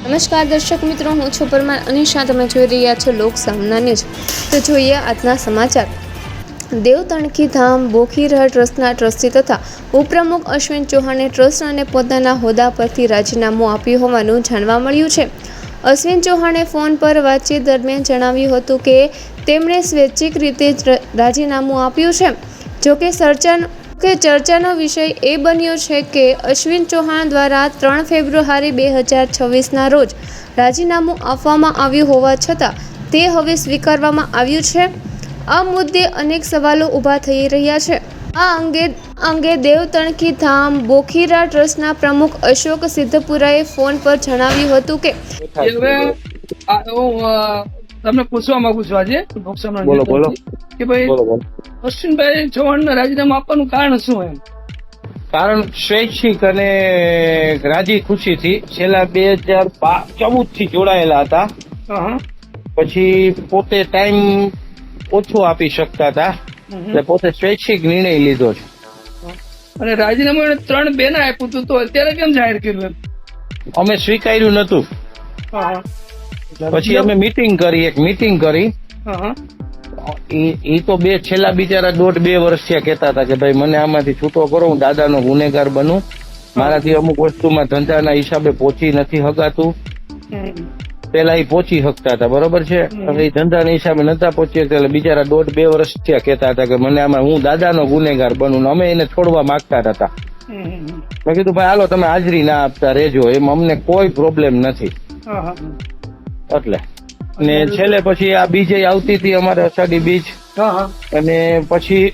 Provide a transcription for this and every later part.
નમસ્કાર દર્શક મિત્રો, હું છું પરમાર અનિશા. તમે જોઈ રહ્યા છો લોક સામના ન્યૂઝ. તો જોઈએ આજના સમાચાર. દેવતણકી ધામ બોખીરહર ટ્રસ્ટના ટ્રસ્ટી તથા ઉપપ્રમુખ અશ્વિન ચૌહાણે ટ્રસ્ટ અને પોતાના હોદ્દા પરથી રાજીનામું આપ્યું હોવાનું જાણવા મળ્યું છે. અશ્વિન ચૌહાણે ફોન પર વાતચીત દરમિયાન જણાવ્યું હતું કે તેમણે સ્વૈચ્છિક રીતે જ રાજીનામું આપ્યું છે. જોકે ચર્ચાનો વિષય એ બન્યો છે કે અશ્વિન ચૌહાણ દ્વારા 3 ફેબ્રુઆરી 2026ના રોજ રાજીનામું આપવામાં આવ્યું હોવા છતાં તે હવે સ્વીકારવામાં આવ્યું છે. આ મુદ્દે અનેક સવાલો ઊભા થઈ રહ્યા છે. આ અંગે દેવતણકી ધામ બોખીરા ટ્રસ્ટના પ્રમુખ અશોક સિદ્ધપુરાએ ફોન પર જણાવ્યું હતું કે તમને પૂછવા માંગુ છું આજે બોલો કે ભાઈ અશ્વિનભાઈ ચૌહાણને રાજીનામું આપવાનું કારણ શું? કારણ સ્વૈચ્છિક અને રાજી ખુશીથી છેલ્લા 2014 થી જોડાયેલા હતા. પછી પોતે ટાઈમ ઓછો આપી શકતા હતા એટલે પોતે સ્વૈચ્છિક નિર્ણય લીધો છે. અને રાજીનામું એને 3/2 ના આપ્યું હતું, તો અત્યારે કેમ જાહેર કર્યું? અમે સ્વીકાર્યું નતું. પછી અમે મીટિંગ કરી એ તો છેલ્લા બિચારા 1.5-2 વર્ષ થયા કહેતા હતા કે ભાઈ મને આમાંથી છૂટો કરો, હું દાદાનો ગુનેગાર બનું, મારાથી અમુક વસ્તુમાં ધંધાના હિસાબે પહોંચી નથી હકાતું. પેલા એ પહોંચી શકતા હતા, બરોબર છે. હવે એ ધંધાના હિસાબે નતા પહોંચી એટલે બિચારા 1.5-2 વર્ષ થયા કહેતા હતા કે મને આમાં હું દાદાનો ગુનેગાર બનું. અમે એને છોડવા માંગતા હતા. મેં કીધું ભાઈ હાલો તમે હાજરી ના આપતા રહેજો, એમ અમને કોઈ પ્રોબ્લેમ નથી. એટલે ને છેલ્લે પછી આ બીજે આવતી હતી અમારે અષાઢી બીજ, અને પછી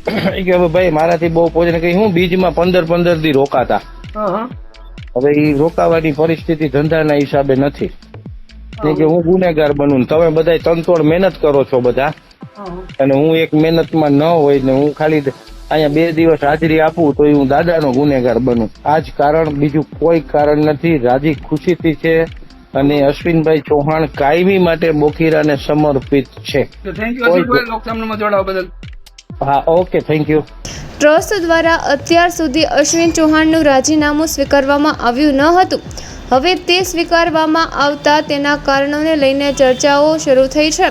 કે ભાઈ મારાથી બહુ પહોંચે કઈ હું બીજમાં 15 દી રોકાતા. હવે એ રોકાવાની પરિસ્થિતિ ધંધાના હિસાબે નથી કે હું ગુનેગાર બનું. તમે બધા તનતોડ મહેનત કરો છો બધા, અને હું એક મહેનતમાં ન હોય ને હું ખાલી અહીંયા 2 દિવસ હાજરી આપું તો હું દાદાનો ગુનેગાર બનું. આ જ કારણ, બીજું કોઈ કારણ નથી. રાજી ખુશીથી છે અને અશ્વિનભાઈ ચૌહાણ કાયમી માટે બોખીરાને સમર્પિત છે. હા, ઓકે, થેન્ક યુ. ટ્રસ્ટ દ્વારા અત્યાર સુધી અશ્વિન ચૌહાણનું રાજીનામું સ્વીકારવામાં આવ્યું ન હતું. હવે તે સ્વીકારવામાં આવતા તેના કારણોને લઈને ચર્ચાઓ શરૂ થઈ છે.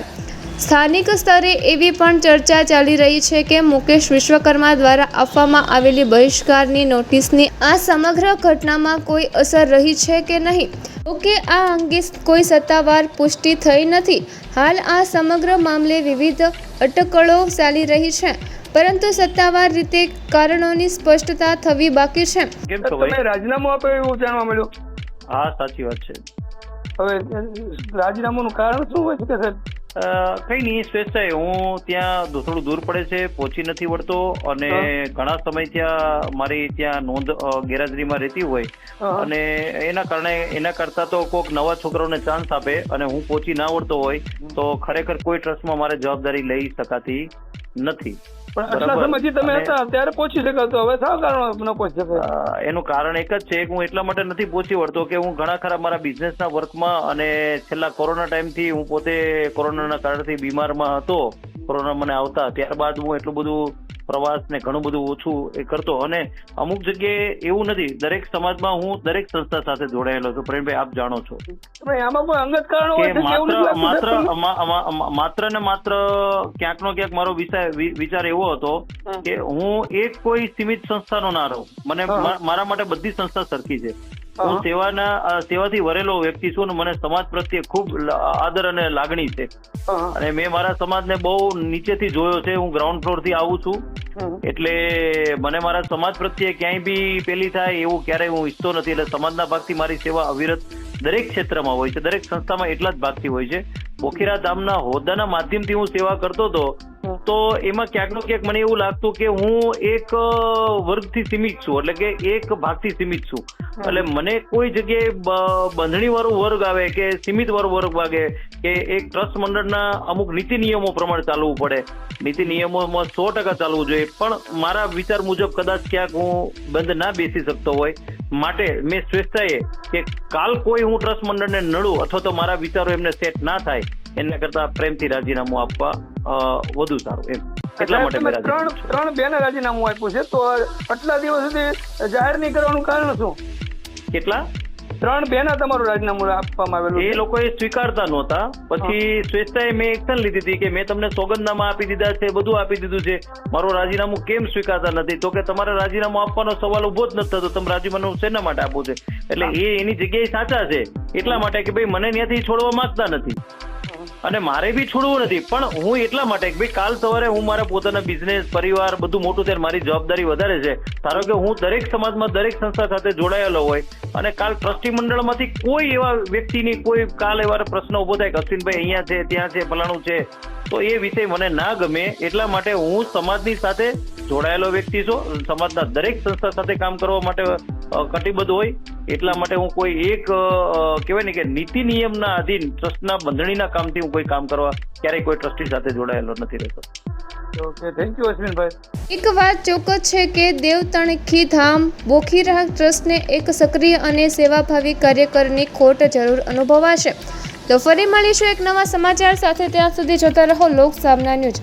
સ્થાનિક સ્તરે એવી પણ ચર્ચા ચાલી રહી છે કે મુકેશ વિશ્વકર્મા દ્વારા આપવામાં આવેલી બહિષ્કારની નોટિસની આ સમગ્ર ઘટનામાં કોઈ અસર રહી છે કે નહીં. જોકે આ અંગે કોઈ સત્તાવાર પુષ્ટિ થઈ નથી. હાલ આ સમગ્ર મામલે વિવિધ અટકળો ચાલી રહી છે, પરંતુ સત્તાવાર રીતે કારણોની સ્પષ્ટતા થવી બાકી છે. તમે રાજીનામું આપ્યું એવું જાણવા મળ્યું? હા, સાચી વાત છે. હવે રાજીનામું કારણ શું હોય છે કે સાહેબ? કઈ નહીં, સ્વેચ્છાએ હું ત્યાં થોડું દૂર પડે છે, પહોંચી નથી વળતો, અને ઘણા સમય ત્યાં મારી ત્યાં નોંધ ગેરહાજરીમાં રહેતી હોય અને એના કરતા તો કોઈક નવા છોકરાઓને ચાન્સ આપે અને હું પહોંચી ના વળતો હોય તો ખરેખર કોઈ ટ્રસ્ટમાં મારે જવાબદારી લઈ શકાતી નથી. પણ આટલા સમયથી તમે હતા ત્યારે પહોંચી શકાતો, હવે શા કારણ ન પહોંચી શકાય? એનું કારણ એક જ છે કે હું એટલા માટે નથી પહોંચી વળતો કે હું ઘણા ખરા મારા બિઝનેસના વર્કમાં અને છેલ્લા કોરોના ટાઈમથી હું પોતે કોરોનાના કારણથી બીમારમાં હતો. કોરોના મને આવતા ત્યારબાદ હું એટલું બધું પ્રવાસ ને ઘણું બધું ઓછું એ કરતો, અને અમુક જગ્યાએ એવું નથી. દરેક સમાજમાં હું દરેક સંસ્થા સાથે જોડાયેલો છું. પ્રેમભાઈ, આપ જાણો છો આમાં કોઈ અંગત કારણ હોય કે માત્ર ને માત્ર ક્યાંક નો ક્યાંક મારો વિચાર એવો હતો કે હું એક કોઈ સીમિત સંસ્થાનો ના રહું. મને મારા માટે બધી સંસ્થા સરખી છે. હું સેવાથી વરેલો વ્યક્તિ છું, મને સમાજ પ્રત્યે ખૂબ આદર અને લાગણી છે, અને મેં મારા સમાજને બહુ નીચેથી જોયો છે. હું ગ્રાઉન્ડ ફ્લોર થી આવું છું, એટલે મને મારા સમાજ પ્રત્યે ક્યાંય બી પેલી થાય એવું ક્યારેય હું ઈચ્છતો નથી. એટલે સમાજના ભાગથી મારી સેવા અવિરત દરેક ક્ષેત્રમાં હોય છે, દરેક સંસ્થામાં એટલા જ ભાગથી હોય છે. બોખીરા ધામના હોદ્દાના માધ્યમથી હું સેવા કરતો હતો, તો એમાં ક્યાંક નો ક્યાંક મને એવું લાગતું કે હું એક વર્ગથી સીમિત છું, એટલે કે એક ભાગથી સીમિત છું. એટલે મને કોઈ જગ્યાએ બંધણી વાળો વર્ગ આવે કે સીમિત વાળો વર્ગ વાગે કે એક ટ્રસ્ટ મંડળના અમુક નીતિ નિયમો પ્રમાણે ચાલવું પડે. નીતિ નિયમોમાં 100% ચાલવું જોઈએ, પણ મારા વિચાર મુજબ કદાચ ક્યાંક હું બંધ ના બેસી શકતો હોય, માટે મેં સ્વેચ્છાએ કે કાલ કોઈ હું ટ્રસ્ટ મંડળને નડું અથવા તો મારા વિચારો એમને સેટ ના થાય એના કરતા પ્રેમથી રાજીનામું આપવા વધુ સારું એમ. એટલા માટે મેં 3/2 ના રાજીનામું આપ્યું છે, તો આટલા દિવસ સુધી જાહેર નહીં કરવાનું કારણ શું? કેટલા 3 બેના તમારું રાજીનામું આપવામાં આવેલું એ છે. લોકોએ સ્વીકારતા નહોતા. પછી સ્વેચ્છાએ મેં એક્શન લીધી હતી કે મેં તમને સોગંદનામા આપી દીધા છે, બધું આપી દીધું છે, મારું રાજીનામું કેમ સ્વીકારતા નથી? તો કે તમારે રાજીનામું આપવાનો સવાલ ઉભો જ નથી થતો, તમે રાજીનામું શેના માટે આપો છે? એટલે એ એની જગ્યાએ સાચા છે એટલા માટે કે ભાઈ મને ત્યાંથી છોડવા માંગતા નથી અને મારે બી છોડવું નથી. પણ હું એટલા માટે કે ભાઈ કાલ સવારે હું મારા પોતાના બિઝનેસ, પરિવાર બધું મોટું ત્યારે મારી જવાબદારી વધારે છે. ધારો કે હું દરેક સમાજમાં દરેક સંસ્થા સાથે જોડાયેલો હોય અને કાલ ટ્રસ્ટી મંડળમાંથી કોઈ એવા વ્યક્તિની કોઈ કાલ એવા પ્રશ્ન ઉભો થાય કે અશ્વિનભાઈ અહીંયા છે, ત્યાં છે, ફલાણું છે, તો એ વિષય મને ના ગમે. એટલા માટે હું સમાજની સાથે જોડાયેલો વ્યક્તિ છું, સમાજના દરેક સંસ્થા સાથે કામ કરવા માટે કટિબદ્ધ હોય. એટલા માટે હું કોઈ એક કહેવાય ને કે નીતિ નિયમના અધીન ટ્રસ્ટના બંધણીના કામથી હું કોઈ કામ કરવા ક્યારેય કોઈ ટ્રસ્ટી સાથે જોડાયેલો નથી રહેતો. ઓકે, થેન્ક યુ અશ્વિનભાઈ. એક વાત ચોક્કસ છે કે દેવતણખી ધામ બોખીરા ટ્રસ્ટને એક સક્રિય અને સેવાભાવી કાર્યકરની ખોટ જરૂર અનુભવાશે. તો ફરી મળીશું એક નવા સમાચાર સાથે. ત્યાં સુધી જોતા રહો લોકસામના ન્યૂઝ.